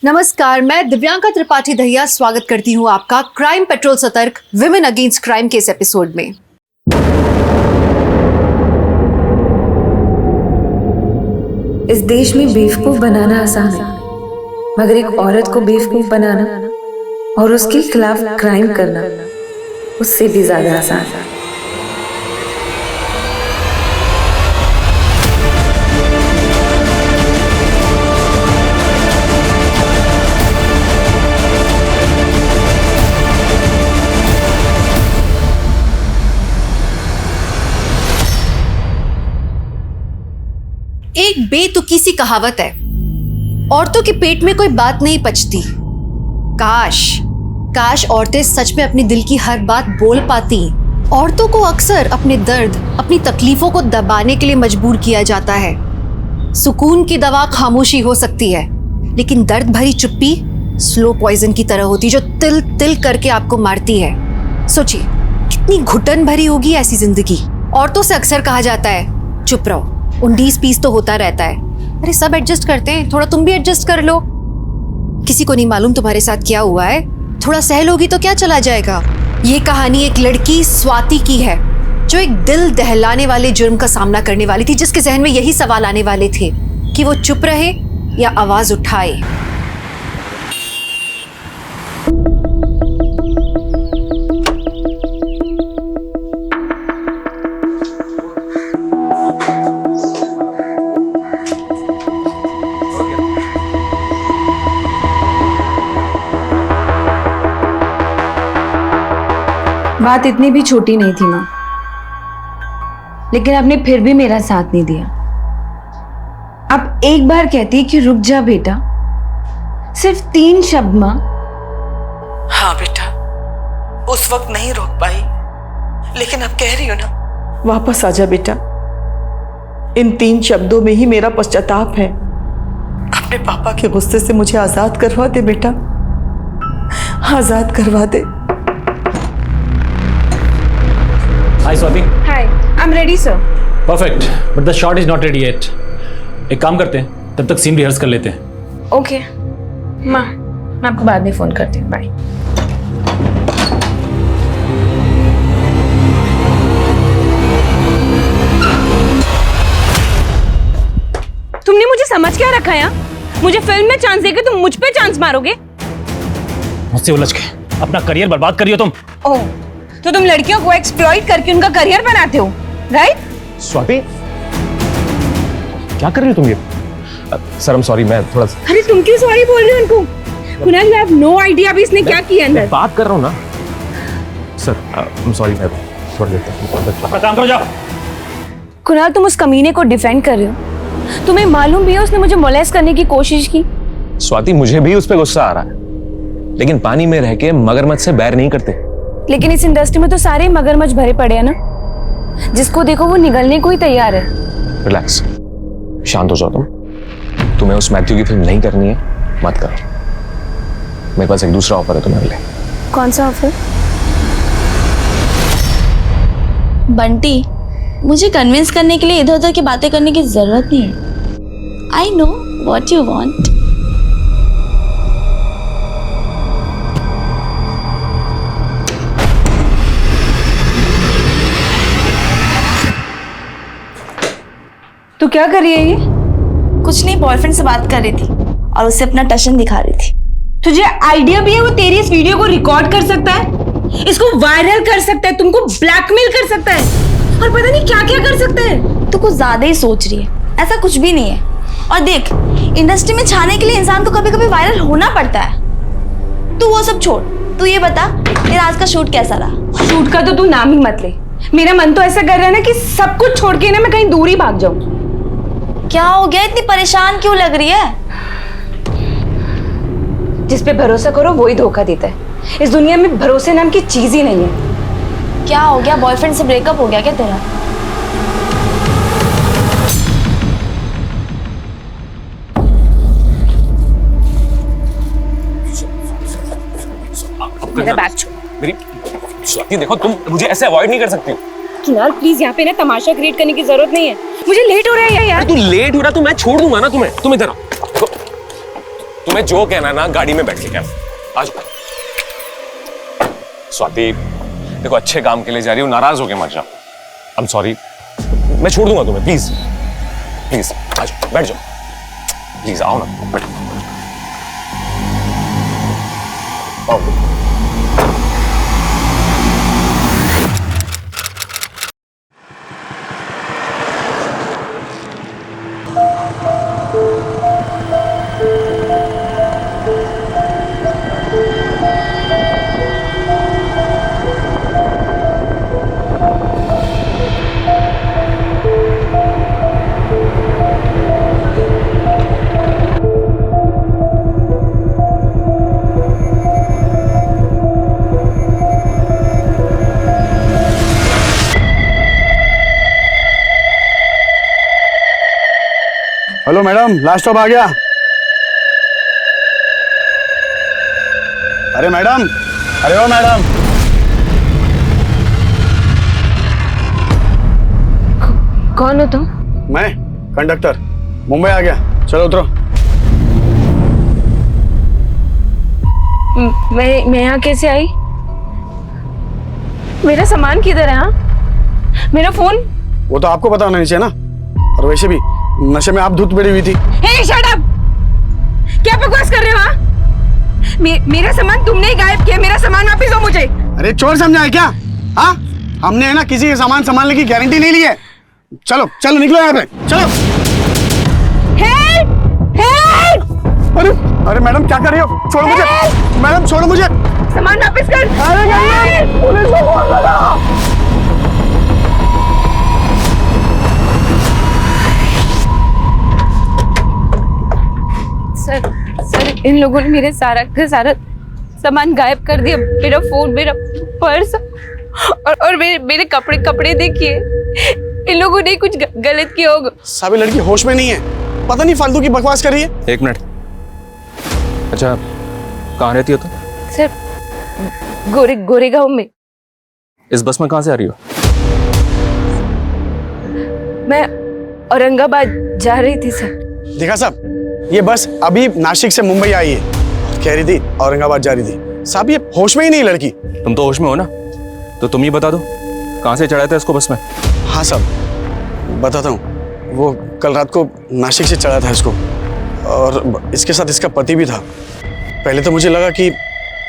नमस्कार, मैं दिव्यांका त्रिपाठी दहिया स्वागत करती हूँ आपका क्राइम पेट्रोल सतर्क विमेन अगेंस्ट क्राइम के इस एपिसोड में। इस देश में बेवकूफ बनाना आसान है, मगर एक औरत को बेवकूफ बनाना और उसके खिलाफ क्राइम करना उससे भी ज्यादा आसान है। एक बेतुकी सी कहावत है, औरतों के पेट में कोई बात नहीं पचती। काश औरतें सच में अपनी दिल की हर बात बोल पाती। औरतों को अक्सर अपने दर्द, अपनी तकलीफों को दबाने के लिए मजबूर किया जाता है। सुकून की दवा खामोशी हो सकती है, लेकिन दर्द भरी चुप्पी स्लो पॉइजन की तरह होती, जो तिल तिल करके आपको मारती है। सोचिए कितनी घुटन भरी होगी ऐसी जिंदगी। औरतों से अक्सर कहा जाता है चुप रहो, 19-20 तो होता रहता है। अरे सब एडजस्ट करते हैं, थोड़ा तुम भी एडजस्ट कर लो। किसी को नहीं मालूम तुम्हारे साथ क्या हुआ है, थोड़ा सह लोगी तो क्या चला जाएगा। ये कहानी एक लड़की स्वाति की है, जो एक दिल दहलाने वाले जुर्म का सामना करने वाली थी, जिसके जहन में यही सवाल आने वाले थे कि वो चुप रहे या आवाज उठाए। बात इतनी भी छोटी नहीं थी माँ, लेकिन आपने फिर भी मेरा साथ नहीं दिया। आप एक बार कहती कि रुक जा बेटा, सिर्फ 3 शब्द माँ। हाँ बेटा, उस वक्त नहीं रोक पाई, लेकिन अब कह रही हो ना, वापस आजा बेटा। इन 3 शब्दों में ही मेरा पश्चाताप है। अपने पापा के गुस्से से मुझे आजाद करवा दे बेटा, आजाद करवा दे। Hi Swati. Hi, I'm ready sir. Perfect, but the shot is not ready yet. एक काम करते हैं, तब तक सीन रिहर्स कर लेते हैं। Okay. माँ, मैं आपको बाद में फोन करती हूँ। बाय। तुमने मुझे समझ क्या रखा है? मुझे फिल्म में चांस देके तुम मुझ पे चांस मारोगे? मुझसे उलझ के अपना करियर बर्बाद करियो तुम। ओह, तो तुम लड़कियों को एक्सप्लॉइट करके उनका करियर बनाते हो, राइट? स्वाति, क्या कर रही हो तुम ये? सर, आई एम सॉरी, मैं थोड़ा। अरे तुम क्यों सॉरी बोल रहे हो उनको? Kunal, you have no idea अभी इसने क्या किया अंदर। बात कर रहा हूँ ना सर, आई एम सॉरी, मैं छोड़ देता हूँ। अपना काम करो, जाओ। कुणाल, तुम उस कमीने को डिफेंड कर रहे हो। तुम्हें मालूम भी है उसने मुझे मोलेस्ट करने की कोशिश की। स्वाति, मुझे भी उस पर गुस्सा आ रहा है, लेकिन पानी में रह के मगरमच्छ से बैर नहीं करते। लेकिन इस इंडस्ट्री में तो सारे मगरमच्छ भरे पड़े हैं ना, जिसको देखो वो निगलने को ही तैयार है। रिलैक्स, शांत हो जाओ तुम। तुम्हें उस मैथ्यू की फिल्म नहीं करनी है, मत करो। मेरे पास एक दूसरा ऑफर है तुम्हारे लिए। कौन सा ऑफर? बंटी, मुझे कन्विंस करने के लिए इधर उधर की बातें करने की जरूरत नहीं है। I know what you want. तू क्या कर रही है ये? कुछ नहीं, बॉयफ्रेंड से बात कर रही थी और उसे अपना टशन दिखा रही थी। तुझे आइडिया भी है वो तेरी इस वीडियो को रिकॉर्ड कर सकता है, इसको वायरल कर सकता है, तुमको ब्लैकमेल कर सकता है, और पता नहीं क्या क्या कर सकता है। तू कुछ ज्यादा ही सोच रही है, ऐसा कुछ भी नहीं है। और देख, इंडस्ट्री में छाने के लिए इंसान को कभी कभी वायरल होना पड़ता है। तू वो सब छोड़, तू ये बता तेरा आज का शूट कैसा रहा? शूट का तो तू नाम ही मत ले। मेरा मन तो ऐसा कर रहा है ना कि सब कुछ छोड़ के ना मैं कहीं दूर ही भाग जाऊं। क्या हो गया, इतनी परेशान क्यों लग रही है? जिस पे भरोसा करो वो ही धोखा देता है। इस दुनिया में भरोसे नाम की चीज ही नहीं है। क्या हो गया, बॉयफ्रेंड से ब्रेकअप हो गया क्या तेरा? मेरा बैग छोड़। मेरी स्वाति, देखो तुम मुझे ऐसे अवॉइड नहीं कर सकती हो। यार प्लीज यहाँ पे ना तमाशा क्रिएट करने की जरूरत नहीं है, मुझे लेट हो रहा है यार। तू लेट हो रहा, तो मैं छोड़ दूंगा ना तुम्हें। तुम इधर आओ। तुम्हें जो कहना है ना गाड़ी में बैठ के कहना। आ जाओ। स्वाति देखो, अच्छे काम के लिए जा रही हूँ, नाराज होके मत जाओ। आई एम सॉरी, मैं छोड़ दूंगा तुम्हें, प्लीज प्लीज आ जाओ, बैठ जाओ प्लीज, आओ ना, बैठो आओ। हेलो मैडम, लास्ट स्टॉप आ गया। अरे मैडम, अरे ओ मैडम। कौन हो तुम? मैं कंडक्टर, मुंबई आ गया, चलो उतरो। मैं यहाँ कैसे आई? मेरा सामान किधर है? हाँ, मेरा फोन? वो तो आपको पता होना चाहिए ना, और वैसे भी नशे में आप धुत पड़ी हुई थी। हे शट अप! क्या बकवास कर रहे हो? हाँ, मेरा सामान तुमने ही गायब किया। मेरा सामान वापस दो मुझे। अरे चोर समझा है क्या? हाँ, हमने है ना किसी के सामान संभालने की गारंटी नहीं ली है। चलो चलो निकलो यहाँ पे, चलो। हेल्प! हेल्प! अरे अरे मैडम क्या कर रही हो? छोड़ो मुझे मैडम, छोड़ो मुझे। सामान वापस कर। अरे मैडम, पुलिस को फोन लगाओ। सर, इन लोगों ने मेरे सारा का सारा सामान गायब कर दिया। मेरा फोन, मेरा पर्स और मेरे कपड़े देखिए। इन लोगों ने कुछ गलत किया होगा। साबी लड़की होश में नहीं है, पता नहीं फालतू की बकवास कर रही है। एक मिनट, अच्छा कहाँ रहती हो तुम? सर, गोरेगांव में। इस बस में कहाँ से आ रही हो? मैं औरंगाबाद जा रही थी सर। देखा साहब, ये बस अभी नासिक से मुंबई आई है, कह रही थी औरंगाबाद जा रही थी। साहब ये होश में ही नहीं लड़की। तुम तो होश में हो ना, तो तुम ही बता दो कहाँ से चढ़ाया था इसको बस में? हाँ साहब बताता हूँ, वो कल रात को नासिक से चढ़ा था इसको, और इसके साथ इसका पति भी था। पहले तो मुझे लगा कि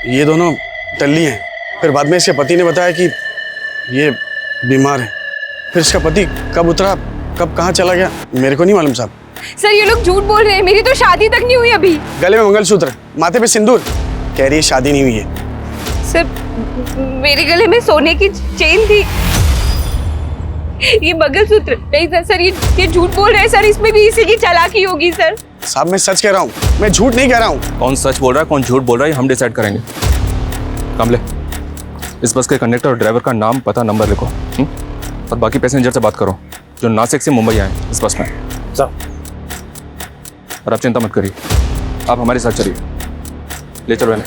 ये दोनों टल्ली हैं, फिर बाद में इसके पति ने बताया कि ये बीमार है। फिर इसका पति कब उतरा, कब कहाँ चला गया, मेरे को नहीं मालूम साहब। सर ये लोग झूठ बोल रहे हैं। मेरी तो शादी तक नहीं हुई अभी। गले में मंगलसूत्र, माथे पे सिंदूर, कह रही है शादी नहीं हुई है। सर मेरे गले में सोने की चेन थी, ये मंगलसूत्र नहीं था सर। ये झूठ बोल रहे हैं सर। इसमें भी इसी की चालाकी होगी सर। साहब मैं सच कह रहा हूँ, मैं झूठ नहीं कह रहा हूँ। कौन सच बोल रहा है, कौन झूठ बोल रहा है, हम डिसाइड करेंगे। कमले, इस बस के कंडक्टर और ड्राइवर का नाम, पता, नंबर लिखो। और बाकी पैसेंजर से बात करो जो नासिक से मुंबई आए इस बस में। साहब और आप चिंता मत करिए, आप हमारे साथ चलिए। ले चलो इन्हें।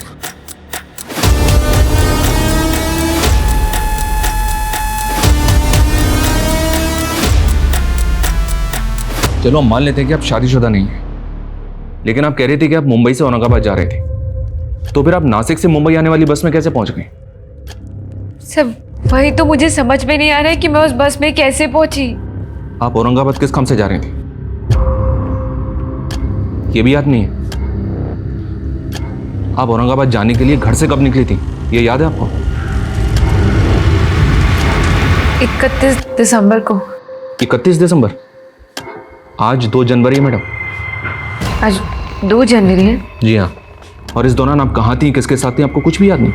चलो हम मान लेते हैं कि आप शादीशुदा नहीं हैं, लेकिन आप कह रही थी कि आप मुंबई से औरंगाबाद जा रहे थे, तो फिर आप नासिक से मुंबई आने वाली बस में कैसे पहुंच गए? सर वही तो मुझे समझ में नहीं आ रहा है कि मैं उस बस में कैसे पहुंची। आप औरंगाबाद किस काम से जा रही थी, ये भी याद नहीं है? आप औरंगाबाद जाने के लिए घर से कब निकली थी, ये याद है आपको? 31 दिसंबर को। 31 दिसंबर? आज 2 जनवरी है मैडम। आज 2 जनवरी है? जी हाँ। और इस दौरान आप कहाँ थी, किसके साथ थी, आपको कुछ भी याद नहीं?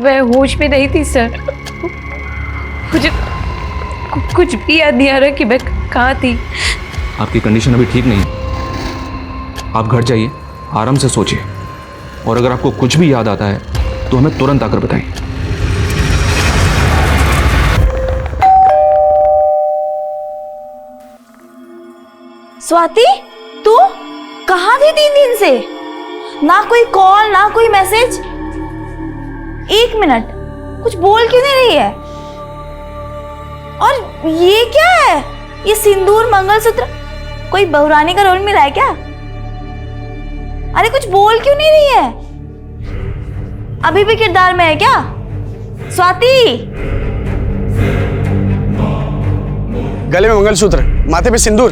मैं होश में नहीं थी सर। मुझे कुछ भी याद नहीं आ रहा कि मैं कहाँ थी। आपकी कंडीशन अभी ठीक नहीं है, आप घर जाइए, आराम से सोचिए, और अगर आपको कुछ भी याद आता है तो हमें तुरंत आकर बताइए। स्वाति, तू कहाँ थी 3 दिन से? ना कोई कॉल, ना कोई मैसेज। 1 मिनट, कुछ बोल क्यों नहीं रही है? और ये क्या है? ये सिंदूर, मंगलसूत्र, कोई बहुरानी का रोल मिला है क्या? अरे कुछ बोल क्यों नहीं रही है? अभी भी किरदार में है क्या? स्वाति, गले में मंगलसूत्र, माथे पे सिंदूर,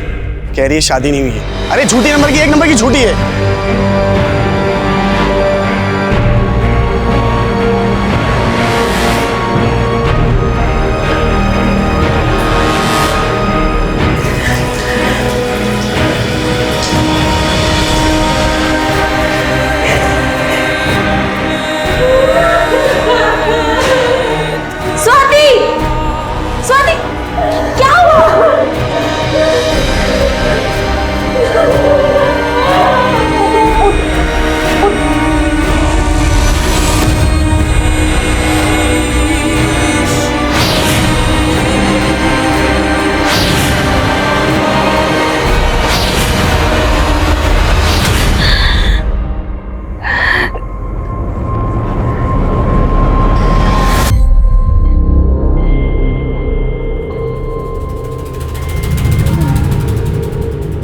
कह रही है शादी नहीं हुई है। अरे झूठी नंबर की, एक नंबर की झूठी है। स्वाति, स्वाति, क्या हुआ?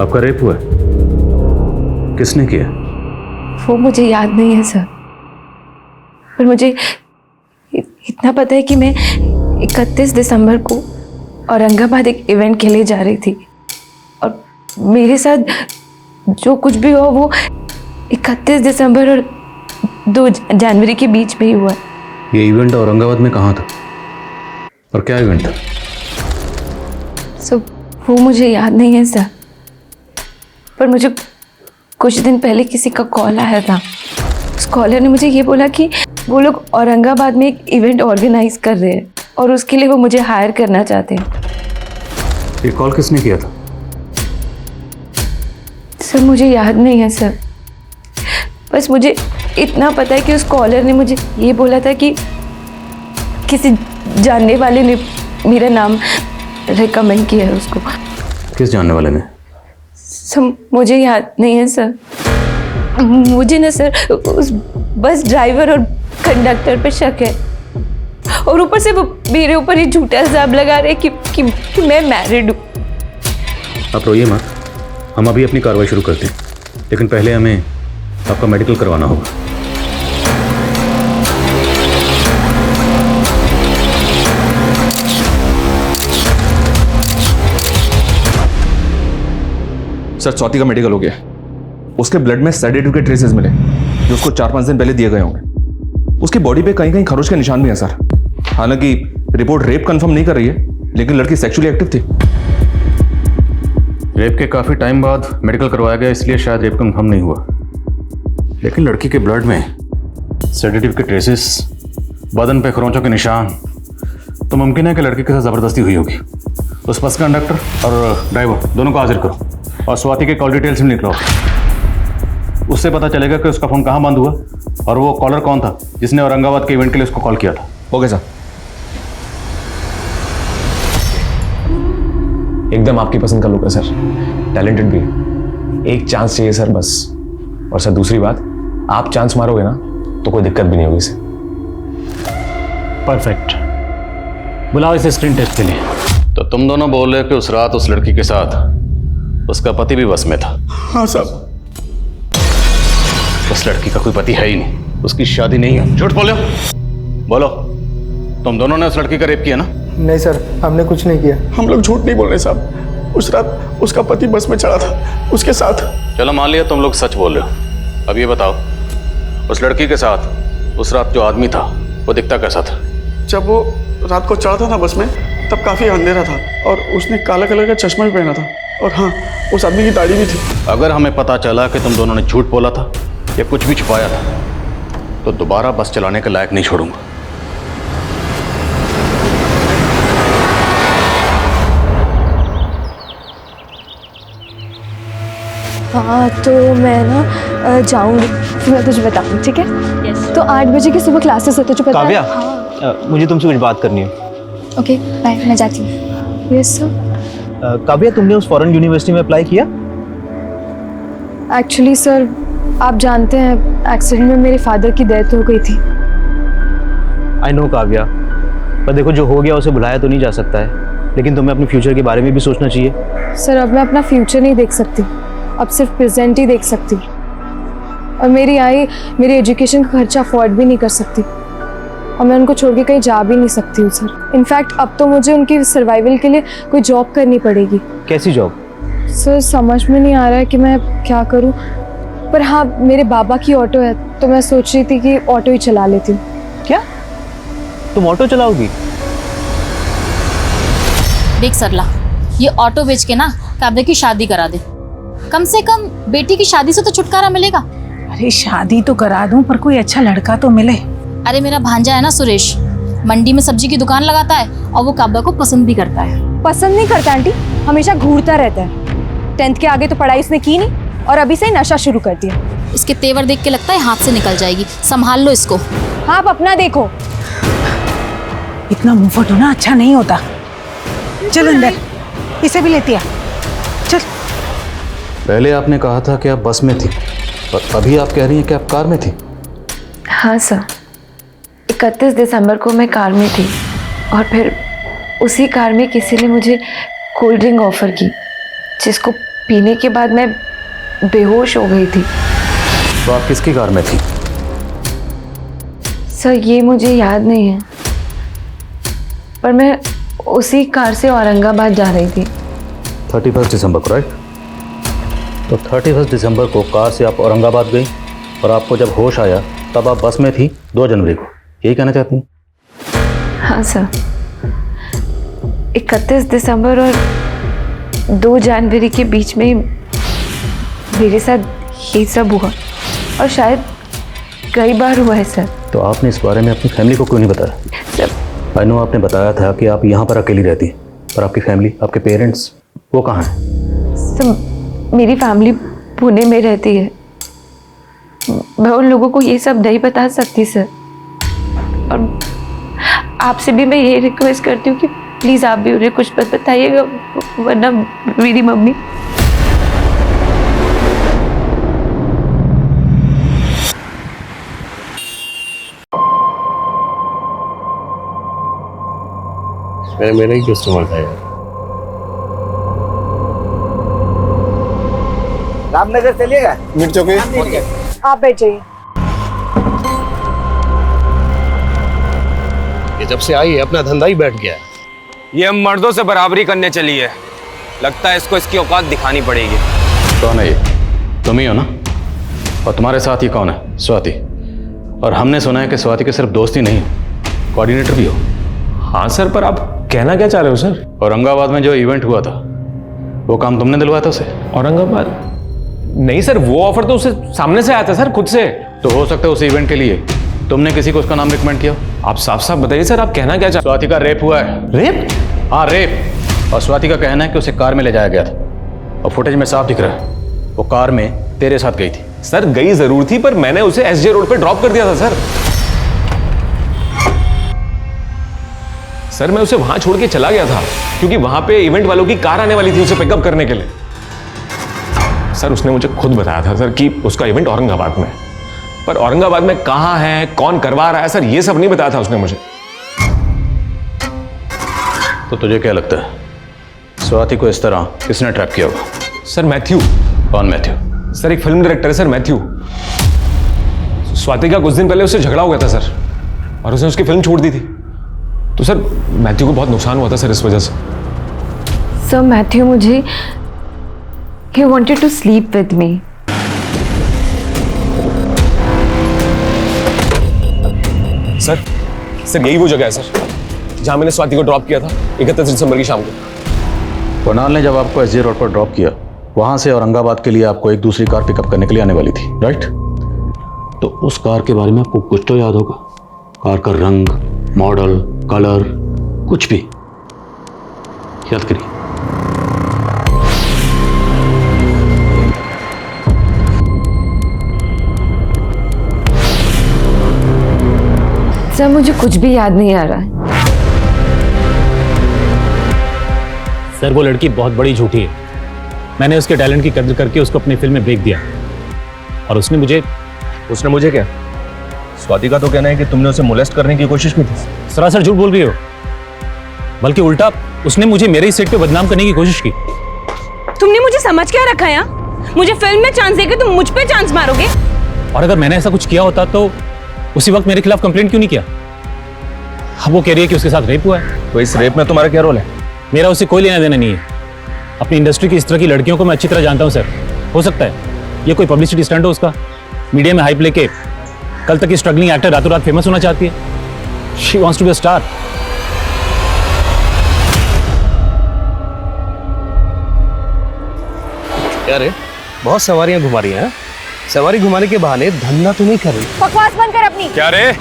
आपका रेप हुआ है? किसने किया? वो मुझे याद नहीं है सर, पर मुझे इतना पता है कि मैं 31 दिसंबर को औरंगाबाद एक इवेंट के लिए जा रही थी और मेरे साथ जो कुछ भी हुआ वो 31 दिसंबर और 2 जनवरी के बीच में ही हुआ। ये इवेंट औरंगाबाद में कहाँ था और क्या इवेंट था? सो वो मुझे याद नहीं है सर, पर मुझे कुछ दिन पहले किसी का कॉल आया था। उस कॉलर ने मुझे ये बोला कि वो लोग औरंगाबाद में एक इवेंट ऑर्गेनाइज कर रहे हैं और उसके लिए वो मुझे हायर करना चाहते हैं। ये कॉल किसने किया था? सर मुझे याद नहीं है सर, बस मुझे इतना पता है कि उस कॉलर ने मुझे ये बोला था कि किसी जानने वाले ने मेरा नाम रिकमेंड किया है उसको। किस जानने वाले ने? सर मुझे याद नहीं है सर, मुझे ना सर उस बस ड्राइवर और कंडक्टर पे शक है और ऊपर से वो मेरे ऊपर ये झूठा इल्जाम लगा रहे हैं कि मैं मैरिड हूँ। आप रोइए मत, हम अभी अपनी कार्रवाई शुरू करते हैं, लेकिन पहले हमें आपका मेडिकल करवाना होगा। सर स्वाति का मेडिकल हो गया। उसके ब्लड में सेडेटिव के ट्रेसेस मिले जो उसको 4-5 दिन पहले दिए गए होंगे। उसकी बॉडी पे कहीं कहीं खरोच के निशान भी हैं सर। हालांकि रिपोर्ट रेप कंफर्म नहीं कर रही है, लेकिन लड़की सेक्सुअली एक्टिव थी। रेप के काफ़ी टाइम बाद मेडिकल करवाया गया, इसलिए शायद रेप कंफर्म नहीं हुआ, लेकिन लड़की के ब्लड में सेडेटिव के ट्रेसेस, बदन पे खरोंचों के निशान, तो मुमकिन है कि लड़की के साथ ज़बरदस्ती हुई होगी। उस बस कंडक्टर और ड्राइवर दोनों को हाजिर करो और स्वाति के कॉल डिटेल्स भी निकलो। उससे पता चलेगा कि उसका फ़ोन कहाँ बंद हुआ और वो कॉलर कौन था जिसने औरंगाबाद के इवेंट के लिए उसको कॉल किया था। Okay sir. एकदम आपकी पसंद का लुक है सर, टैलेंटेड भी है। एक चांस चाहिए सर बस। और सर दूसरी बात, आप चांस मारोगे ना तो कोई दिक्कत भी नहीं होगी इसे। परफेक्ट, बुलाओ इसे स्क्रीन टेस्ट के लिए। तो तुम दोनों बोल रहे हो कि उस रात उस लड़की के साथ उसका पति भी बस में था? हाँ साहब। उस लड़की का कोई पति है ही नहीं, उसकी शादी नहीं है। झूठ बोलो, बोलो तुम दोनों ने उस लड़की का रेप किया ना? नहीं सर, हमने कुछ नहीं किया। हम लोग झूठ नहीं बोल रहे साहब। उस रात उसका पति बस में चढ़ा था, उसके साथ। चलो मान लिया तुम लोग सच बोल रहे हो। अब ये बताओ, उस लड़की के साथ उस रात जो आदमी था वो दिखता कैसा था? जब वो रात को चढ़ा था ना बस में, तब काफी अंधेरा था और उसने काला कलर का चश्मा भी पहना था। और हाँ, उस आदमी की दाढ़ी भी थी। अगर हमें पता चला कि तुम दोनों ने झूठ बोला था या कुछ भी छुपाया था, तो दोबारा बस चलाने के लायक नहीं छोड़ूंगा। हाँ तो मैं ना जाऊँगी, फिर मैं तुझे बताऊँगी, ठीक है? तो 8 बजे की सुबह क्लासेस है, तुझे पता है? काव्या, मुझे तुमसे कुछ बात करनी है। ओके बाय, मैं जाती हूँ। Yes sir. काव्या, तुमने उस फॉरेन यूनिवर्सिटी में अप्लाई किया? एक्चुअली सर, आप जानते हैं एक्सीडेंट में मेरे फादर की डेथ हो गई थी। आई नो काव्या, पर देखो जो हो गया उसे भुलाया तो नहीं जा सकता है, लेकिन तुम्हें अपने फ्यूचर के बारे में भी सोचना चाहिए। सर अब मैं अपना फ्यूचर नहीं देख सकती, अब सिर्फ प्रेजेंट ही देख सकती। और मेरी आई मेरी एजुकेशन का खर्चा अफोर्ड भी नहीं कर सकती, और मैं उनको छोड़ के कहीं जा भी नहीं सकती हूँ सर। इनफैक्ट अब तो मुझे उनकी सर्वाइवल के लिए कोई जॉब करनी पड़ेगी। कैसी जॉब? सर समझ में नहीं आ रहा है कि मैं क्या करूँ, पर हाँ मेरे बाबा की ऑटो है तो मैं सोच रही थी कि ऑटो ही चला लेती हूँ। क्या तुम ऑटो चलाओगी? देख सरला, ये ऑटो बेच के ना काव्या की शादी करा दे। कम से कम बेटी की शादी से तो छुटकारा मिलेगा। अरे शादी तो करा दूं पर कोई अच्छा लड़का तो मिले। अरे मेरा भांजा है ना सुरेश, मंडी में सब्जी की दुकान लगाता है और वो काव्या को पसंद भी करता है। पसंद नहीं करता आंटी, हमेशा घूरता रहता है। 10th के आगे तो पढ़ाई उसने की नहीं और अभी से ही नशा शुरू कर दिया। इसके तेवर देख के लगता है हाथ से निकल जाएगी, संभाल लो इसको। हाँ आप अपना देखो। इतना मुंह फट होना अच्छा नहीं होता। चल अंदर, इसे भी लेती आ। चल। पहले आपने कहा था कि आप बस में थी और अभी आप कह रही हैं कि आप कार में थी। हाँ सर, 31 दिसंबर को मैं कार में थी और फिर उसी कार में किसी ने मुझे कोल्ड ड्रिंक ऑफर की, जिसको पीने के बाद मैं बेहोश हो गई थी। तो आप किसकी कार में थी? सर ये मुझे याद नहीं है, पर मैं उसी कार से औरंगाबाद जा रही थी। 31 दिसंबर को, राइट? तो 31 दिसंबर को कार से आप औरंगाबाद गई और आपको जब होश आया तब आप बस में थी 2 जनवरी को, यही कहना चाहती हैं? हाँ सर, 31 दिसंबर और 2 जनवरी के बीच में मेरे साथ ये सब हुआ और शायद कई बार हुआ है सर। तो आपने इस बारे में अपनी फैमिली को क्यों नहीं बताया? सर आई नो आपने बताया था कि आप यहाँ पर अकेली रहती हैं, पर आपकी फैमिली, आपके पेरेंट्स वो कहाँ हैं? सर मेरी फैमिली पुणे में रहती है, मैं उन लोगों को ये सब नहीं बता सकती सर। और आपसे भी मैं ये रिक्वेस्ट करती हूँ कि प्लीज़ आप भी उन्हें कुछ मत बताइएगा, वरना मेरी मम्मी। मेरा ही कस्टमर था यार। रामनगर चलिएगा? मिर्च चौकी। आप बैठ जाइए। ये जब से आई है अपना धंधा ही बैठ गया है। ये हम मर्दों से बराबरी करने चली है, लगता है इसको इसकी औकात दिखानी पड़ेगी। कौन है ये? तुम ही हो ना? और तुम्हारे साथ ही कौन है? स्वाति। और हमने सुना है कि स्वाति के सिर्फ दोस्त ही नहीं, कोऑर्डिनेटर भी हो। हाँ सर, पर आप कहना क्या चाह रहे हो सर? औरंगाबाद में जो इवेंट हुआ था वो काम तुमने दिलवाया था उसे? औरंगाबाद? नहीं सर, वो ऑफर तो उसे सामने से आया था सर, खुद से। तो हो सकता है उस इवेंट के लिए तुमने किसी को उसका नाम रिकमेंड किया? आप साफ साफ बताइए सर, आप कहना क्या चाह? स्वाति का रेप हुआ है। रेप? हाँ रेप। और स्वाति का कहना है कि उसे कार में ले जाया गया था और फुटेज में साफ दिख रहा है वो कार में तेरे साथ गई थी। सर गई जरूर थी, पर मैंने उसे एसजे रोड पे ड्रॉप कर दिया था सर। सर मैं उसे वहां छोड़ के चला गया था क्योंकि वहां पे इवेंट वालों की कार आने वाली थी उसे पिकअप करने के लिए। सर उसने मुझे खुद बताया था सर कि उसका इवेंट औरंगाबाद में, पर औरंगाबाद में कहां है, कौन करवा रहा है, सर ये सब नहीं बताया था उसने मुझे। तो तुझे क्या लगता है स्वाति को इस तरह किसने ट्रैप किया होगा? Sir Matthew. कौन मैथ्यू? सर एक फिल्म डायरेक्टर है सर, मैथ्यू। स्वाति का कुछ दिन पहले उससे झगड़ा हो गया था सर, और उसने उसकी फिल्म छोड़ दी थी। तो सर मैथ्यू को बहुत नुकसान हुआ था सर इस वजह से। सर मैथ्यू मुझे he wanted to sleep with me. Sir यही वो जगह है सर जहां मैंने स्वाति को ड्रॉप किया था 31 दिसंबर की शाम को। कुणाल ने जब आपको एसजे रोड पर ड्रॉप किया, वहां से औरंगाबाद के लिए आपको एक दूसरी कार पिकअप करने के लिए आने वाली थी, राइट? तो उस कार के बारे में आपको कुछ तो याद होगा? कार का रंग, मॉडल, कलर, कुछ भी याद करिए। सर मुझे कुछ भी याद नहीं आ रहा है। सर वो लड़की बहुत बड़ी झूठी है। मैंने उसके टैलेंट की कदर करके उसको अपनी फिल्म में ब्रेक दिया और उसने मुझे क्या? स्वाति का तो कहना है कि तुमने उसे मोलेस्ट करने की कोशिश की थी। सरासर झूठ बोल रही हो, बल्कि उल्टा उसने मुझे मेरे ही सेट पे बदनाम करने की कोशिश की। तुमने मुझे समझ क्या रखा है? मुझे फिल्म में चांस देके तुम मुझ पे चांस मारोगे? और अगर मैंने ऐसा कुछ किया होता तो उसी वक्त मेरे खिलाफ कंप्लेंट क्यों नहीं किया? अब वो कह रही है कि उसके साथ रेप हुआ है। तो इस रेप में तुम्हारा क्या रोल है? मेरा उससे कोई लेना देना नहीं है। अपनी इंडस्ट्री की इस तरह की लड़कियों को मैं अच्छी तरह जानता हूँ सर। हो सकता है ये कोई पब्लिसिटी स्टंट हो उसका, मीडिया में हाइप लेके कल तक की स्ट्रगलिंग एक्टर रातों रात फेमस होना चाहती है। She wants to be a star. क्या रे, बहुत सवारियां घुमा रही हैं। सवारी घुमाने के बहाने धंधा तो नहीं कर रही। बकवास बंद कर अपनी। क्या रे,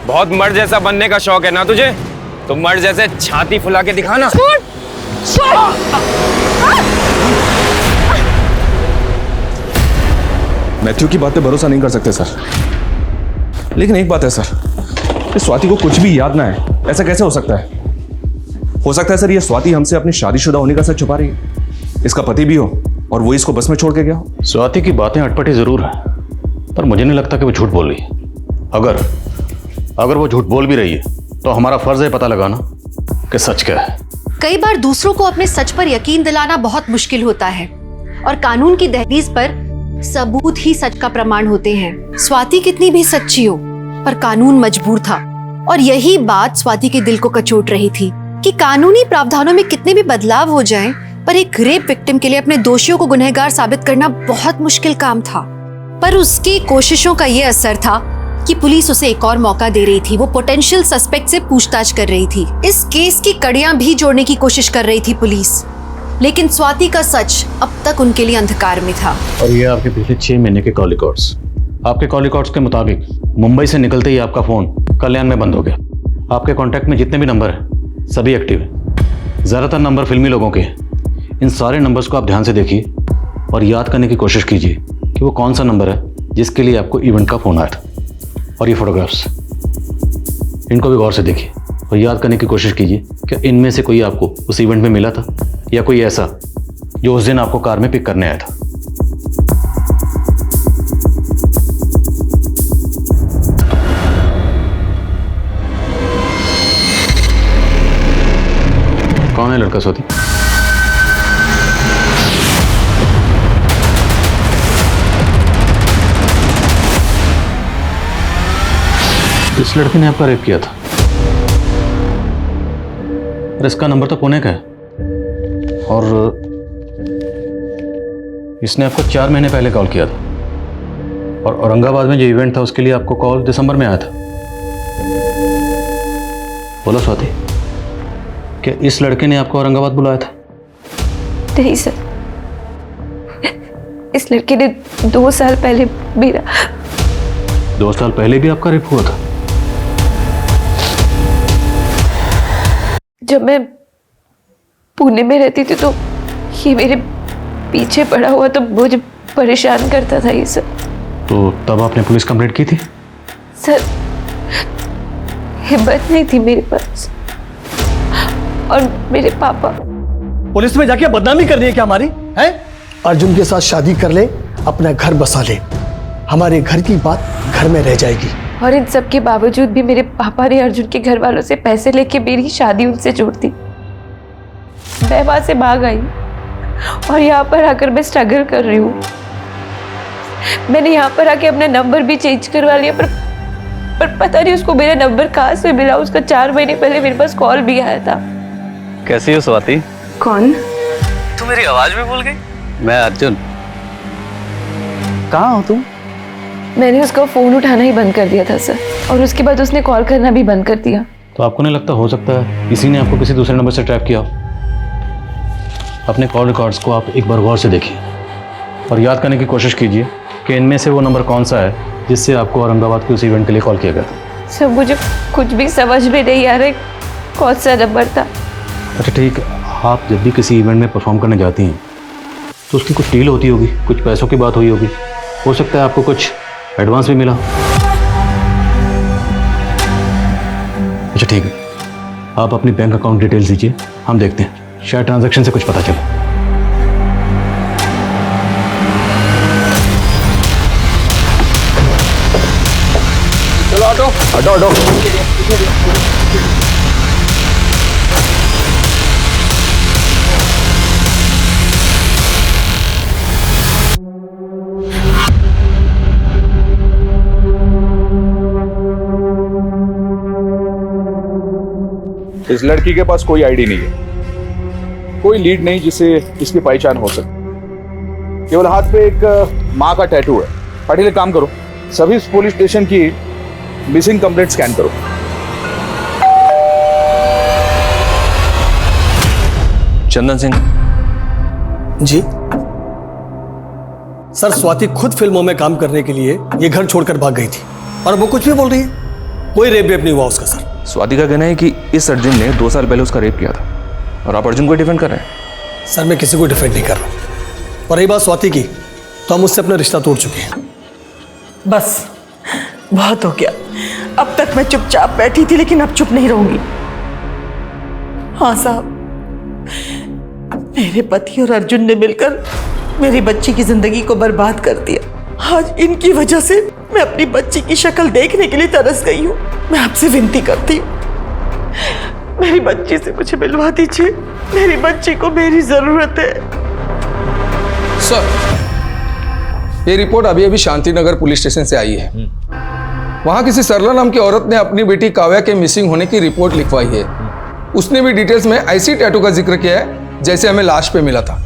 बहुत मर्द जैसा बनने का शौक है ना तुझे? तो मर्द जैसे छाती फुला के दिखाना। मैथ्यू की बात पे भरोसा नहीं कर सकते सर, लेकिन एक बात है सर, कि स्वाति को कुछ भी याद ना है, ऐसा कैसे हो सकता है? हो सकता है सर ये स्वाति हमसे अपनी शादीशुदा होने का सच छुपा रही है, इसका पति भी हो और वो इसको बस में छोड़ के गया हो। स्वाति की बातें अटपटी जरूर है, पर मुझे नहीं लगता कि वो झूठ बोल रही है। अगर वो झूठ बोल भी रही है तो हमारा फर्ज है पता लगाना कि सच क्या है। कई बार दूसरों को अपने सच पर यकीन दिलाना बहुत मुश्किल होता है और कानून की दहलीज पर सबूत ही सच का प्रमाण होते हैं। स्वाति कितनी भी सच्ची हो, पर कानून मजबूर था और यही बात स्वाति के दिल को कचोट रही थी कि कानूनी प्रावधानों में कितने भी बदलाव हो जाएं, पर एक रेप विक्टिम के लिए अपने दोषियों को गुनहगार साबित करना बहुत मुश्किल काम था। पर उसकी कोशिशों का ये असर था कि पुलिस उसे एक और मौका दे रही थी। वो पोटेंशियल सस्पेक्ट से पूछताछ कर रही थी। इस केस की कड़ियां भी जोड़ने की कोशिश कर रही थी पुलिस, लेकिन स्वाति का सच अब तक उनके लिए अंधकार में था। और ये आपके पिछले 6 महीने के कॉल रिकॉर्ड्स। आपके कॉल रिकॉर्ड्स के मुताबिक मुंबई से निकलते ही आपका फोन कल्याण में बंद हो गया। आपके कॉन्टैक्ट में जितने भी नंबर हैं सभी एक्टिव हैं, ज़्यादातर नंबर फिल्मी लोगों के। इन सारे नंबर्स को आप ध्यान से देखिए और याद करने की कोशिश कीजिए कि वो कौन सा नंबर है जिसके लिए आपको इवेंट का फ़ोन आया था। और ये फोटोग्राफ्स, इनको भी गौर से देखिए और याद करने की कोशिश कीजिए कि इनमें से कोई आपको उस इवेंट में मिला था या कोई ऐसा जो उस दिन आपको कार में पिक करने आया था। कौन है लड़का स्वाति? इस लड़के ने आपका रेप किया था और इसका नंबर तो पुणे का है और इसने आपको 4 महीने पहले कॉल किया था और औरंगाबाद में जो इवेंट था उसके लिए आपको कॉल दिसंबर में आया था। बोलो स्वाति, क्या इस लड़के ने आपको औरंगाबाद बुलाया था? नहीं सर, इस लड़के ने 2 साल पहले मेरा 2 साल पहले भी आपका रेप हुआ था? जब मैं पुणे में रहती थी तो ये मेरे पीछे पड़ा हुआ तो मुझे परेशान करता था ये सब। तो तब आपने पुलिस कंप्लेंट की थी? सर, हिम्मत नहीं थी मेरे पास और मेरे पापा। पुलिस में जाके बदनामी करनी है क्या हमारी? है अर्जुन के साथ शादी कर ले, अपना घर बसा ले, हमारे घर की बात घर में रह जाएगी। और इन सब के बावजूद भी मेरे पापा ने अर्जुन के घर वालों से पैसे लेके मेरी शादी उनसे जोड़ दी। मैं वहां से भाग आई और यहाँ पर आकर मैं स्ट्रगल कर रही हूँ। मैंने यहाँ पर आके अपना नंबर भी चेंज करवा लिया, पर पता नहीं उसको मेरा नंबर कहाँ से मिला। उसका 4 महीने पहले मेरे पास कॉल भी आया था। कैसी हो स्वाति? कौन? तू मेरी आवाज भी भूल गई? मैं अर्जुन। कहाँ हो तुम? मैंने उसका फोन उठाना ही बंद कर दिया था सर, और उसके बाद उसने कॉल करना भी बंद कर दिया। तो आपको नहीं लगता हो सकता है इसी ने आपको किसी दूसरे नंबर से ट्रैप किया हो? अपने कॉल रिकॉर्ड्स को आप एक बार गौर से देखिए और याद करने की कोशिश कीजिए कि इनमें से वो नंबर कौन सा है जिससे आपको औरंगाबाद के उस इवेंट के लिए कॉल किया गया था। सर, मुझे कुछ भी समझ में नहीं आ रहा कौन सा नंबर था। अच्छा ठीक है, आप जब भी किसी इवेंट में परफॉर्म करने जाती हैं तो उसकी कुछ डील होती होगी, कुछ पैसों की बात हुई होगी, हो सकता है आपको कुछ एडवांस भी मिला। अच्छा ठीक है, आप अपनी बैंक अकाउंट डिटेल्स दीजिए, हम देखते हैं शायद ट्रांजैक्शन से कुछ पता चले। चलो ऑटो ऑटो ऑटो। इस लड़की के पास कोई आईडी नहीं है, कोई लीड नहीं जिससे इसकी पहचान हो सके। केवल हाथ पे एक माँ का टैटू है। पाटिल एक काम करो, सभी पुलिस स्टेशन की मिसिंग कंप्लेंट स्कैन करो। चंदन सिंह जी सर, स्वाति खुद फिल्मों में काम करने के लिए ये घर छोड़कर भाग गई थी और वो कुछ भी बोल रही है। कोई रेप नहीं हुआ उसका सर। स्वाति का कहना है कि इस अर्जुन ने 2 साल पहले उसका रेप किया था और आप अर्जुन को डिफेंड कर रहे हैं। सर मैं किसी को डिफेंड नहीं कर रहा। और रही बात स्वाति की, तो हम उससे अपना रिश्ता तोड़ चुके हैं। बस बहुत हो गया। अब तक मैं चुपचाप बैठी थी, लेकिन अब चुप नहीं रहूंगी। हाँ साहब, मेरे पति और अर्जुन ने मिलकर मेरी बच्ची की जिंदगी को बर्बाद कर दिया। आज इनकी वजह से मैं अपनी बच्ची की शक्ल देखने के लिए तरस गई हूँ। मैं आपसे विनती करती हूँ, मेरी बच्ची से मुझे मिलवा दीजिए। मेरी बच्ची को मेरी जरूरत है। सर, ये रिपोर्ट अभी अभी शांतिनगर पुलिस स्टेशन से आई है। वहां किसी सरला नाम की औरत ने अपनी बेटी काव्या के मिसिंग होने की रिपोर्ट लिखवाई है। उसने भी डिटेल्स में ऐसी टैटू का जिक्र किया है जैसे हमें लाश पे मिला था।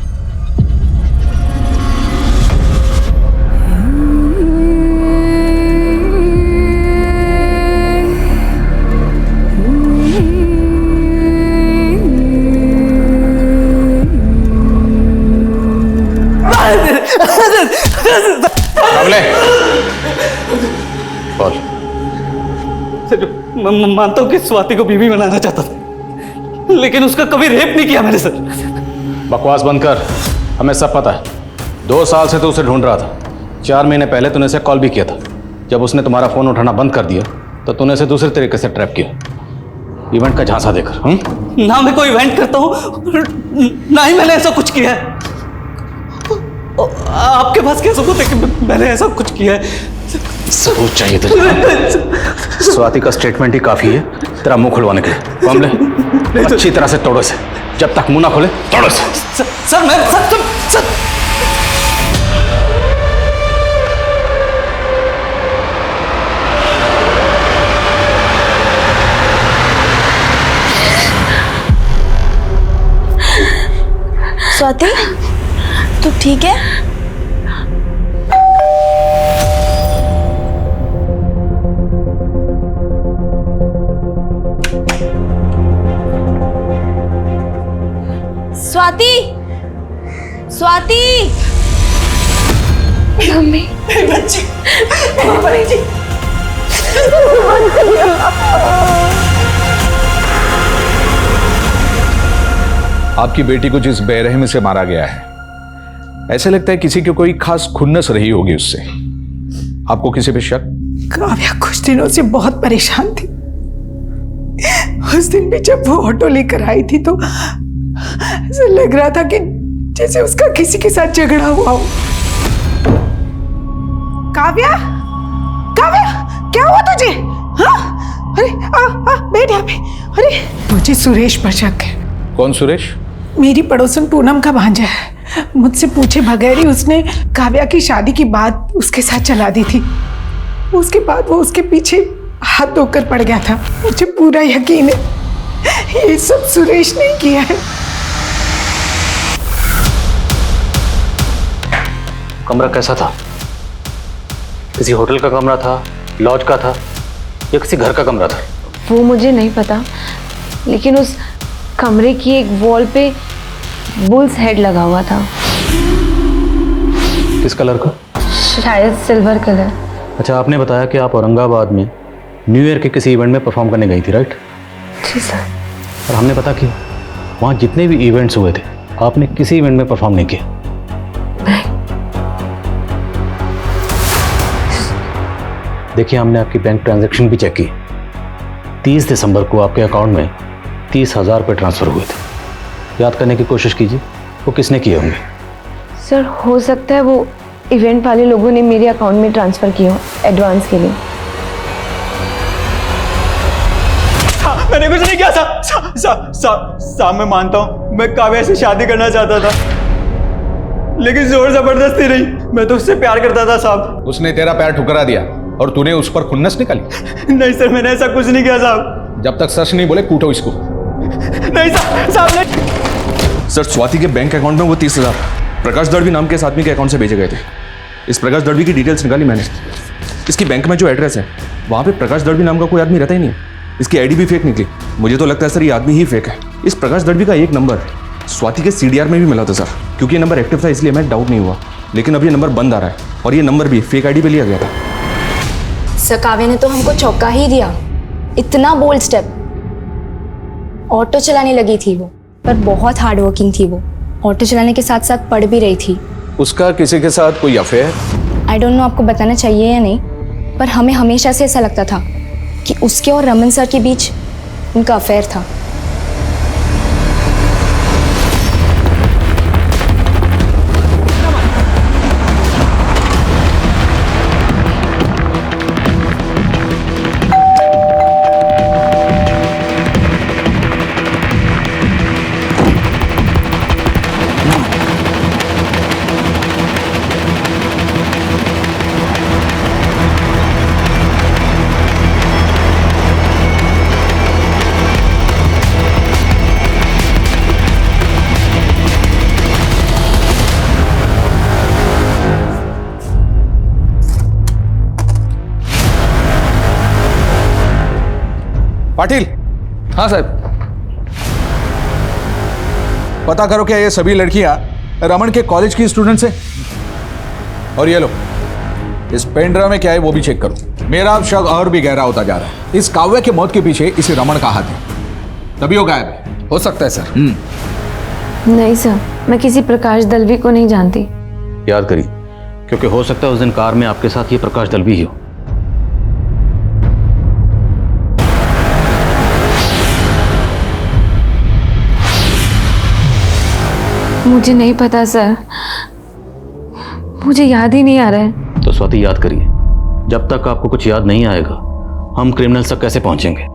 मैं मानता हूँ कि स्वाति को बीवी बनाना चाहता था, लेकिन उसका कभी रेप नहीं किया मैंने सर। बकवास बंद कर, हमें सब पता है। 2 साल से तो उसे ढूंढ रहा था। 4 महीने पहले तूने उसे कॉल भी किया था। जब उसने तुम्हारा फोन उठाना बंद कर दिया तो तूने उसे दूसरे तरीके से ट्रैप किया, इवेंट का झांसा देकर। ना मैं कोई इवेंट करता हूँ, ना ही मैंने ऐसा कुछ किया है। आपके पास क्या सबूत है कि मैंने ऐसा कुछ किया है? सबूत चाहिए तुझे? स्वाति का स्टेटमेंट ही काफी है तेरा मुंह खुलवाने के लिए। कमले, अच्छी तरह से तोड़ो से। जब तक मुंह ना खोले तोड़ो से। सर मैं सर स्वाति, तू ठीक है? स्वाति, स्वाति, मम्मी, बच्ची, जी। आपकी बेटी को जिस बेरहमी से मारा गया है, ऐसे लगता है किसी की कोई खास खुन्नस रही होगी उससे। आपको किसी पे शक? काव्या कुछ दिनों से बहुत परेशान थी। उस दिन भी जब वो ऑटो लेकर आई थी तो ऐसा लग रहा था कि जैसे उसका किसी के साथ झगड़ा हुआ हो। काव्या, काव्या, क्या हुआ तुझे? हाँ? अरे बैठ यहाँ पे। अरे मुझे सुरेश पर शक है। कौन सुरेश? मेरी पड़ोसन पूनम का भांजा है। मुझसे पूछे बगैर ही उसने काव्या की शादी की बात उसके साथ चला दी थी। उसके बाद वो उसके पीछे हाथ धोकर पड़ गया था। मुझे पूरा यकीन है ये सब सुरेश ने किया है। कमरा कैसा था? किसी होटल का कमरा था, लॉज का था या किसी घर का कमरा था? वो मुझे नहीं पता, लेकिन उस कमरे की एक वॉल पे बुल्स हेड लगा हुआ था। किस कलर का? शायद सिल्वर कलर। अच्छा, आपने बताया कि आप औरंगाबाद में न्यू ईयर के किसी इवेंट में परफॉर्म करने गई थी, राइट? जी सर। और हमने पता किया वहाँ जितने भी इवेंट्स हुए थे आपने किसी इवेंट में परफॉर्म नहीं किया। देखिए, हमने आपकी बैंक ट्रांजैक्शन भी चेक की। 30 दिसंबर को आपके अकाउंट में 30,000 रुपये ट्रांसफ़र हुए थे। याद करने की कोशिश कीजिए वो किसने किए होंगे। सर हो सकता है वो इवेंट वाले लोगों ने मेरे अकाउंट में ट्रांसफ़र किए हो एडवांस के लिए। मैंने कुछ नहीं किया साहब। मैं मानता हूँ मैं काव्या से शादी करना चाहता था, लेकिन जोर जबरदस्ती नहीं। मैं तो उससे प्यार करता था साहब। उसने तेरा पैर ठुकरा दिया और तूने उस पर खुन्नस निकाली? नहीं सर, मैंने ऐसा कुछ नहीं किया साहब। जब तक सच नहीं बोले कूटो इसको। नहीं साहब नहीं। सर, स्वाति के बैंक अकाउंट में वो 30,000 प्रकाश दड़वी नाम के इस आदमी के अकाउंट से भेजे गए थे। इस प्रकाश दड़वी की डिटेल्स निकाली मैंने। इसकी बैंक में जो एड्रेस है वहाँ पे प्रकाश दड़वी नाम का कोई आदमी रहता ही नहीं। इसकी आईडी भी फेक निकली। मुझे तो लगता है सर ये आदमी ही फेक है। इस प्रकाश दड़वी का एक नंबर स्वाति के CDR में भी मिला था सर। क्योंकि ये नंबर एक्टिव था इसलिए मैं डाउट नहीं हुआ, लेकिन अब ये नंबर बंद आ रहा है और ये नंबर भी फेक आईडी पे लिया गया था। सर काव्या ने तो हमको चौंका ही दिया। इतना बोल्ड स्टेप। ऑटो चलाने लगी थी वो, पर बहुत हार्ड वर्किंग थी वो। ऑटो चलाने के साथ साथ पढ़ भी रही थी। उसका किसी के साथ कोई अफेयर? आई डोंट नो आपको बताना चाहिए या नहीं, पर हमें हमेशा से ऐसा लगता था कि उसके और रमन सर के बीच उनका अफेयर था। पाटिल। हाँ साहब। पता करो क्या ये सभी लड़कियां रमन के कॉलेज की स्टूडेंट्स हैं? और ये लो, इस पेन ड्राइव में क्या है वो भी चेक करो। मेरा अब शक और भी गहरा होता जा रहा है। इस काव्या की मौत के पीछे इसी रमन का हाथ है, तभी वो गायब है। हो सकता है सर। नहीं सर, मैं किसी प्रकाश दलवी को नहीं जानती। याद करिए, क्योंकि हो सकता है उस दिन कार में आपके साथ ये प्रकाश दलवी ही हो। मुझे नहीं पता सर, मुझे याद ही नहीं आ रहा है। तो स्वाति याद करिए, जब तक आपको कुछ याद नहीं आएगा हम क्रिमिनल्स तक कैसे पहुंचेंगे?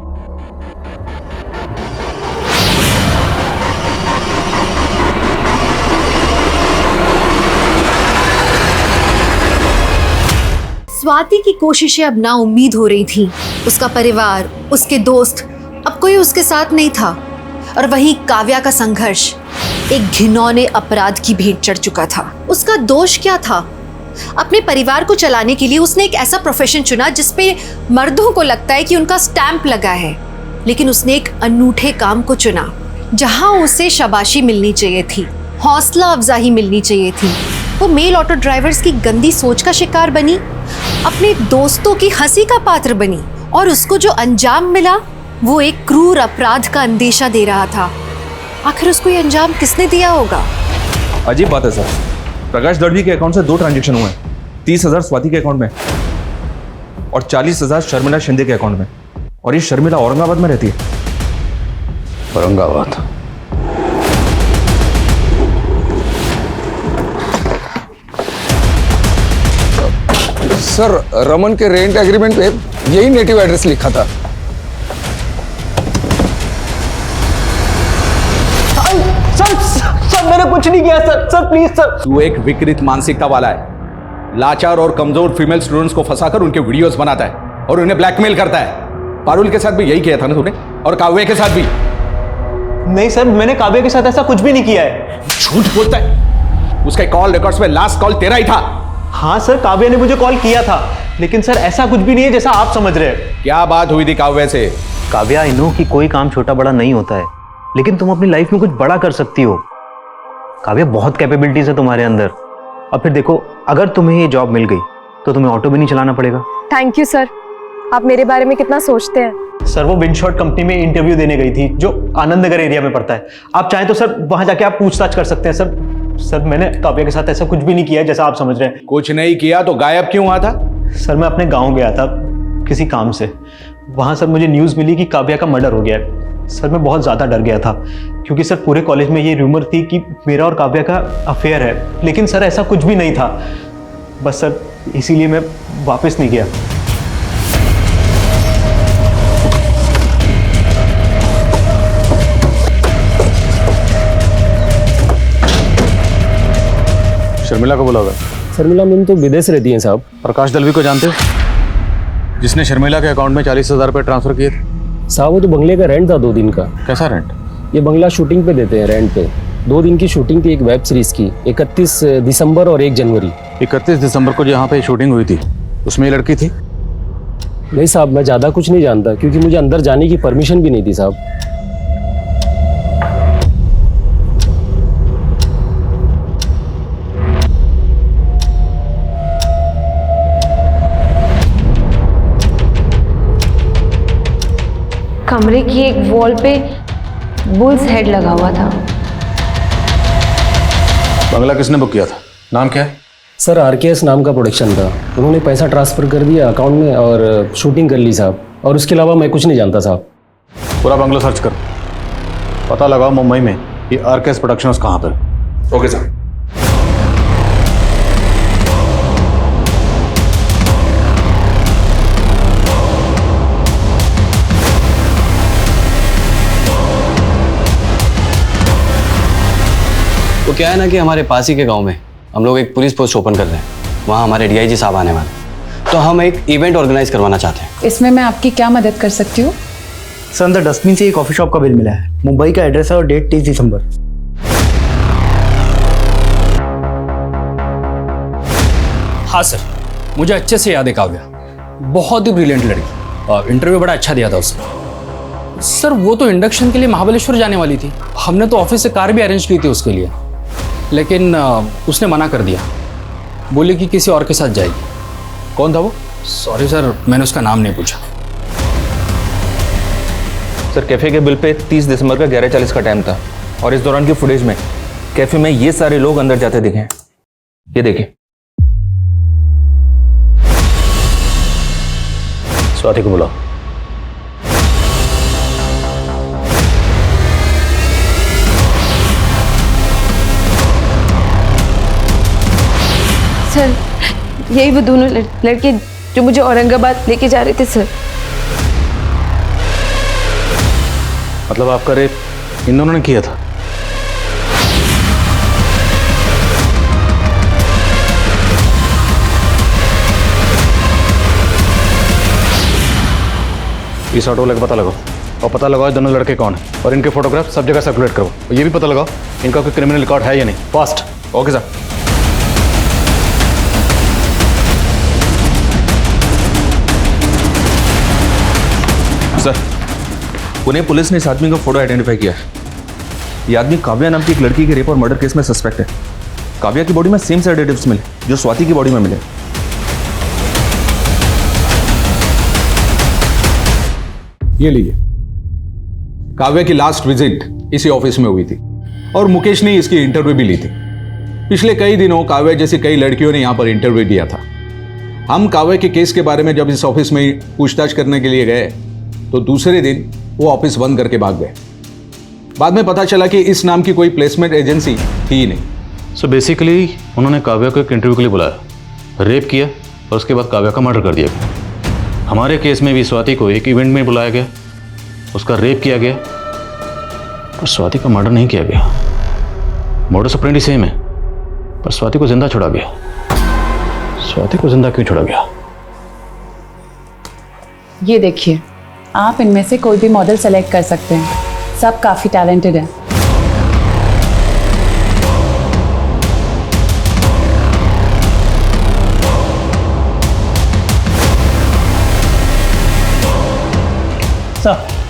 स्वाति की कोशिशें अब ना उम्मीद हो रही थी। उसका परिवार, उसके दोस्त, अब कोई उसके साथ नहीं था। और वहीं काव्या का संघर्ष एक घिनौने अपराध की भेंट चढ़ चुका था। उसका दोष क्या था? अपने परिवार को चलाने के लिए उसने एक ऐसा प्रोफेशन चुना जिसपे मर्दों को लगता है कि उनका स्टैंप लगा है, लेकिन उसने एक अनूठे काम को चुना जहां उसे शाबाशी मिलनी चाहिए थी, हौसला अफजाई मिलनी चाहिए थी। वो मेल ऑटो ड्राइवर्स की गंदी सोच का शिकार बनी, अपने दोस्तों की हंसी का पात्र बनी, और उसको जो अंजाम मिला वो एक क्रूर अपराध का अंदेशा दे रहा था। आखिर उसको ये अंजाम किसने दिया होगा? अजीब बात है सर, प्रकाश दड़वी के अकाउंट से 2 ट्रांजैक्शन हुए हैं। 30,000 स्वाति के अकाउंट में और 40,000 शर्मिला शिंदे के अकाउंट में। और ये शर्मिला औरंगाबाद में रहती है। औरंगाबाद? सर, रमन के रेंट एग्रीमेंट पे यही नेटिव एड्रेस लिखा था। सर मैंने कुछ नहीं किया सर। Sir please sir. तू एक विकृत मानसिकता वाला है। लाचार और कमजोर फीमेल स्टूडेंट्स को फंसाकर उनके वीडियोस बनाता है और उन्हें ब्लैकमेल करता है। पारुल के साथ भी यही किया था ना तूने, और काव्या के साथ भी? नहीं सर, मैंने काव्या के साथ ऐसा कुछ भी नहीं किया है। झूठ बोलता है। उसके कॉल रिकॉर्ड्स में लास्ट कॉल तेरा ही था। हाँ सर, काव्या ने मुझे कॉल किया था, लेकिन सर ऐसा कुछ भी नहीं है जैसा आप समझ रहे हैं। क्या बात हुई थी काव्या से? काव्या, आई नो कि कोई काम छोटा बड़ा नहीं होता है, लेकिन तुम अपनी लाइफ में कुछ बड़ा कर सकती हो। काव्या, बहुत कैपेबिलिटीज है तुम्हारे अंदर। अब फिर देखो, अगर तुम्हें ये जॉब मिल गई तो तुम्हें ऑटो भी नहीं चलाना पड़ेगा। थैंक यू सर, आप मेरे बारे में कितना सोचते हैं। सर वो विंडशॉट कंपनी में इंटरव्यू देने गई थी जो आनंद नगर एरिया में पड़ता है। आप चाहें तो सर वहां जाके आप पूछताछ कर सकते हैं। सर मैंने काव्या के साथ ऐसा कुछ भी नहीं किया है जैसा आप समझ रहे हैं। कुछ नहीं किया तो गायब क्यों हुआ था? सर मैं अपने गाँव गया था किसी काम से। वहाँ सर मुझे न्यूज़ मिली कि काव्या का मर्डर हो गया है। सर मैं बहुत ज़्यादा डर गया था, क्योंकि सर पूरे कॉलेज में ये रूमर थी कि मेरा और काव्या का अफेयर है, लेकिन सर ऐसा कुछ भी नहीं था। बस सर इसीलिए मैं वापस नहीं गया। शर्मिला को बुलाओ। शर्मिला मैम तो विदेश रहती हैं साहब। प्रकाश दलवी को जानते हो, जिसने शर्मिला के अकाउंट में 40,000 रुपये ट्रांसफर किए थे? साहब वो तो बंगले का रेंट था 2 दिन का। कैसा रेंट? ये बंगला शूटिंग पे देते हैं, रेंट पे। 2 दिन की शूटिंग थी एक वेब सीरीज की, 31 दिसंबर और 1 जनवरी। 31 दिसंबर को जो यहाँ पे शूटिंग हुई थी उसमें ये लड़की थी? नहीं साहब, मैं ज़्यादा कुछ नहीं जानता क्योंकि मुझे अंदर जाने की परमिशन भी नहीं थी साहब। कमरे की एक वॉल पे बुल्स हेड लगा हुआ था। बंगला किसने बुक किया था? नाम क्या है? सर RKS नाम का प्रोडक्शन था। उन्होंने पैसा ट्रांसफ़र कर दिया अकाउंट में और शूटिंग कर ली साहब, और उसके अलावा मैं कुछ नहीं जानता साहब। पूरा बंगला सर्च कर, पता लगाओ मुंबई में ये RKS प्रोडक्शंस कहाँ पर। Okay sir. वो क्या है ना कि हमारे पास ही के गांव में हम लोग एक पुलिस पोस्ट ओपन कर रहे हैं, वहाँ हमारे DIG साहब आने वाले, तो हम एक इवेंट ऑर्गेनाइज करवाना चाहते हैं। इसमें मैं आपकी क्या मदद कर सकती हूँ? सर, अंदर डस्टबिन से एक कॉफी शॉप का बिल मिला है। मुंबई का एड्रेस है और डेट 30 दिसंबर। हाँ सर, मुझे अच्छे से याद है काव्या, बहुत ही ब्रिलियंट लड़की, और इंटरव्यू बड़ा अच्छा दिया था उसने। सर वो तो इंडक्शन के लिए महाबलेश्वर जाने वाली थी, हमने तो ऑफिस से कार भी अरेंज की थी उसके लिए, लेकिन उसने मना कर दिया, बोली कि किसी और के साथ जाएगी। कौन था वो? सॉरी सर, मैंने उसका नाम नहीं पूछा। सर कैफे के बिल पे 30 दिसंबर का 11:40 का टाइम था, और इस दौरान की फुटेज में कैफे में ये सारे लोग अंदर जाते दिखे हैं। ये देखिए। स्वाति को बुलाओ। सर, यही वो दोनों लड़के जो मुझे औरंगाबाद लेके जा रहे थे सर। मतलब आपका रेप इन दोनों ने किया था? इस ऑटो वाले का पता लगाओ, और पता लगाओ दोनों लड़के कौन है, और इनके फोटोग्राफ सब जगह सर्कुलेट करो। और ये भी पता लगाओ इनका कोई क्रिमिनल रिकॉर्ड है या नहीं। Fast. Okay sir. Sir, Pune police ने इस आदमी का फोटो आइडेंटिफाई किया है। ये आदमी काव्या नाम की एक लड़की के रेप और मर्डर केस में सस्पेक्ट है। काव्या की बॉडी में सेम सेडेटिव्स मिले जो स्वाति की बॉडी में मिले। ये लीजिए, काव्या की लास्ट विजिट इसी ऑफिस में हुई थी, और मुकेश ने इसकी इंटरव्यू भी ली थी। पिछले कई दिनों काव्या जैसी कई लड़कियों ने यहां पर इंटरव्यू दिया था। हम काव्या के केस के बारे में जब इस ऑफिस में पूछताछ करने के लिए गए तो दूसरे दिन वो ऑफिस बंद करके भाग गए। बाद में पता चला कि इस नाम की कोई प्लेसमेंट एजेंसी थी ही नहीं। सो बेसिकली उन्होंने काव्या को एक इंटरव्यू के लिए बुलाया, रेप किया, और उसके बाद काव्या का मर्डर कर दिया गया। हमारे केस में भी स्वाति को एक इवेंट में बुलाया गया, उसका रेप किया गया, पर स्वाति का मर्डर नहीं किया गया। मोडस ऑपरेंडी सेम है, पर स्वाति को जिंदा छोड़ा गया। स्वाति को जिंदा क्यों छोड़ा गया? ये देखिए, आप इनमें से कोई भी मॉडल सेलेक्ट कर सकते हैं, सब काफ़ी टैलेंटेड हैं।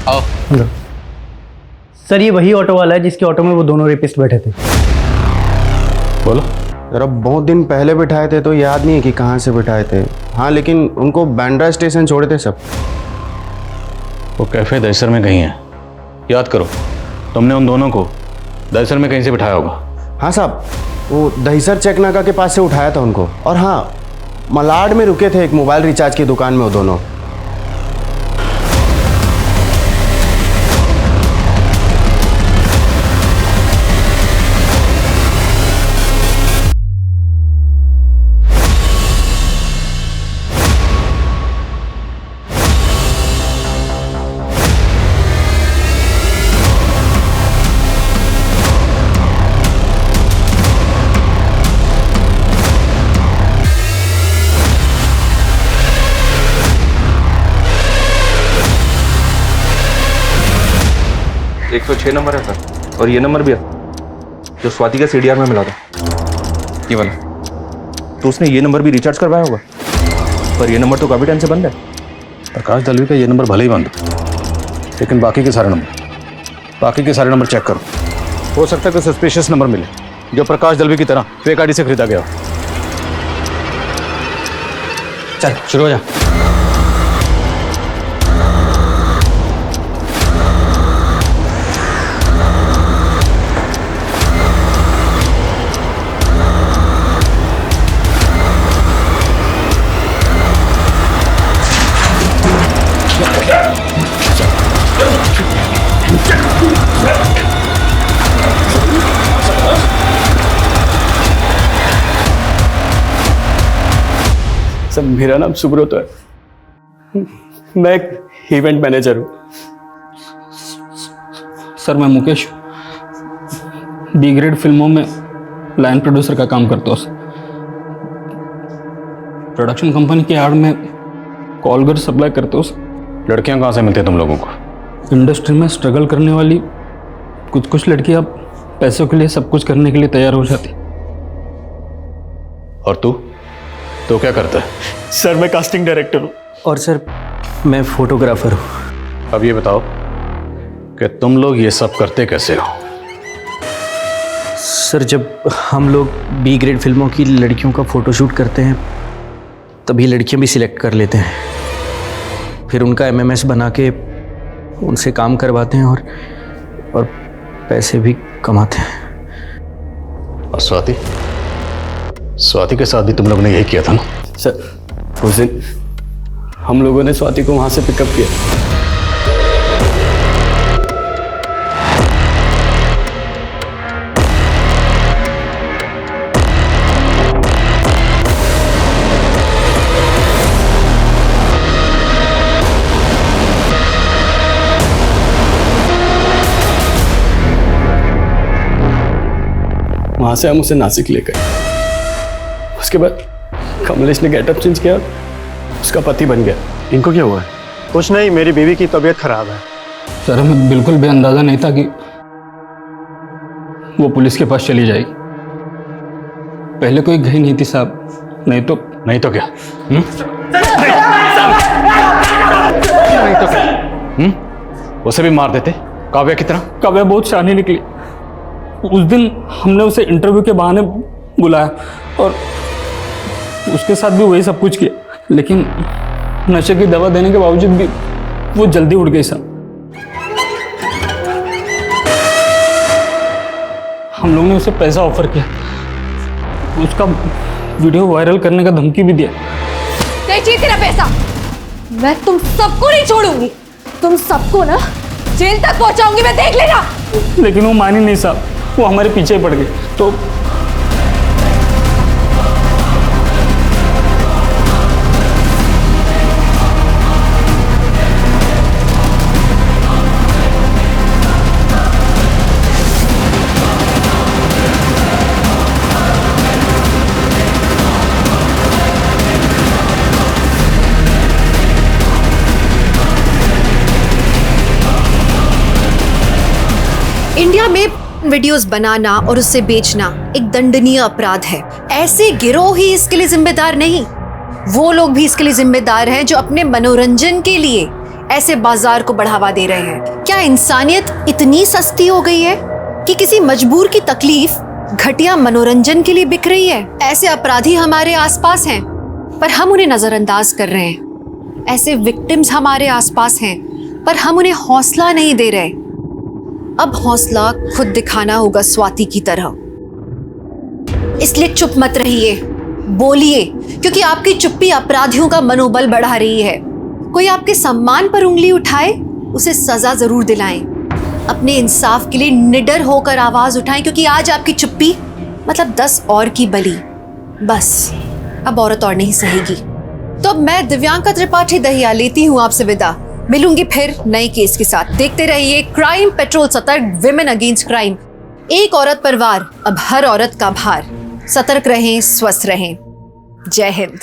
आओ। सर, ये वही ऑटो वाला है जिसके ऑटो में वो दोनों रेपिस्ट बैठे थे। बोलो। सर, अब बहुत दिन पहले बिठाए थे तो याद नहीं है कि कहाँ से बिठाए थे। हाँ, लेकिन उनको बांद्रा स्टेशन छोड़े थे सब। वो कैफे दहिसर में कहीं है, याद करो। तुमने उन दोनों को दहिसर में कहीं से बिठाया होगा। हाँ साहब, वो दहिसर चेक नाका के पास से उठाया था उनको। और हाँ, मलाड में रुके थे एक मोबाइल रिचार्ज की दुकान में वो दोनों। 106 नंबर है सर, और ये नंबर भी है जो स्वाति के CDR में मिला था, ये वाला। तो उसने ये नंबर भी रिचार्ज करवाया होगा, पर ये नंबर तो काफ़ी टाइम से बंद है। प्रकाश दलवी का ये नंबर भले ही बंद हो, लेकिन बाकी के सारे नंबर चेक करो। हो सकता है कि सस्पिशियस नंबर मिले जो प्रकाश दलवी की तरह फेक आईडी से खरीदा गया हो। चल शुरू हो जा। सर मेरा नाम सुब्रत है, मैं एक इवेंट मैनेजर हूँ। सर मैं मुकेश B ग्रेड फिल्मों में लाइन प्रोड्यूसर का काम करता हूँ। प्रोडक्शन कंपनी के आड़ में कॉलगर सप्लाई करते हो। लड़कियां कहाँ से मिलती हैं तुम लोगों को? इंडस्ट्री में स्ट्रगल करने वाली कुछ लड़कियां पैसों के लिए सब कुछ करने के लिए तैयार हो जाती। और तू तो क्या करता है? सर मैं कास्टिंग डायरेक्टर हूँ। और सर मैं फोटोग्राफर हूँ। अब ये बताओ कि तुम लोग ये सब करते कैसे हो? सर जब हम लोग B ग्रेड फिल्मों की लड़कियों का फोटोशूट करते हैं तभी लड़कियां भी सिलेक्ट कर लेते हैं, फिर उनका MMS बना के उनसे काम करवाते हैं और पैसे भी कमाते हैं। और स्वाति के साथ भी तुम लोग ने यही किया था ना? सर उस दिन हम लोगों ने स्वाति को वहां से पिकअप किया। वहां से हम उसे नासिक ले गए। उसके बाद कमलेश ने गेटअप चेंज किया, उसका पति बन गया। इनको क्या हुआ है? कुछ नहीं, मेरी बीवी की तबीयत खराब है। सर हमें बिल्कुल भी अंदाजा नहीं था कि वो पुलिस के पास चली जाएगी। पहले कोई गई नहीं थी साहब, नहीं तो क्या? नहीं तो क्या? उसे भी मार देते काव्या की तरह। काव्या बहुत शानी निकली। उस दिन हमने उसे इंटरव्यू के बहाने बुलाया और उसके साथ भी वही सब कुछ किया, लेकिन नशे की दवा देने के बावजूद भी वो जल्दी उड़ गई साहब। हम लोगों ने उसे पैसा ऑफर किया, उसका वीडियो वायरल करने का धमकी भी दिया। चाहिए तेरा पैसा, मैं तुम सबको नहीं छोड़ूंगी, तुम सबको ना जेल तक पहुंचाऊंगी, मैं देख लेना। लेकिन वो मानी नहीं साहब, वो हमारे पीछे पड़ गए। तो इंडिया में वीडियोस बनाना और उसे बेचना एक दंडनीय अपराध है। ऐसे गिरोह ही इसके लिए जिम्मेदार नहीं, वो लोग भी इसके लिए जिम्मेदार हैं जो अपने मनोरंजन के लिए ऐसे बाजार को बढ़ावा दे रहे हैं। क्या इंसानियत इतनी सस्ती हो गई है कि किसी मजबूर की तकलीफ घटिया मनोरंजन के लिए बिक रही है? ऐसे अपराधी हमारे आसपास हैं, पर हम उन्हें नजरअंदाज कर रहे हैं। ऐसे विक्टिम्स हमारे आसपास हैं, पर हम उन्हें हौसला नहीं दे रहे। अब हौसला खुद दिखाना होगा स्वाति की तरह। इसलिए चुप मत रहिए, बोलिए, क्योंकि आपकी चुप्पी अपराधियों का मनोबल बढ़ा रही है। कोई आपके सम्मान पर उंगली उठाए, उसे सजा जरूर दिलाएं। अपने इंसाफ के लिए निडर होकर आवाज उठाएं, क्योंकि आज आपकी चुप्पी मतलब 10 और की बलि। बस अब औरत और नहीं सहेगी। तो अब मैं दिव्यांका त्रिपाठी दहिया लेती हूँ आपसे विदा। मिलूंगी फिर नए केस के साथ। देखते रहिए क्राइम पेट्रोल, सतर्क, विमेन अगेंस्ट क्राइम। एक औरत पर वार, अब हर औरत का भार। सतर्क रहें, स्वस्थ रहें। जय हिंद।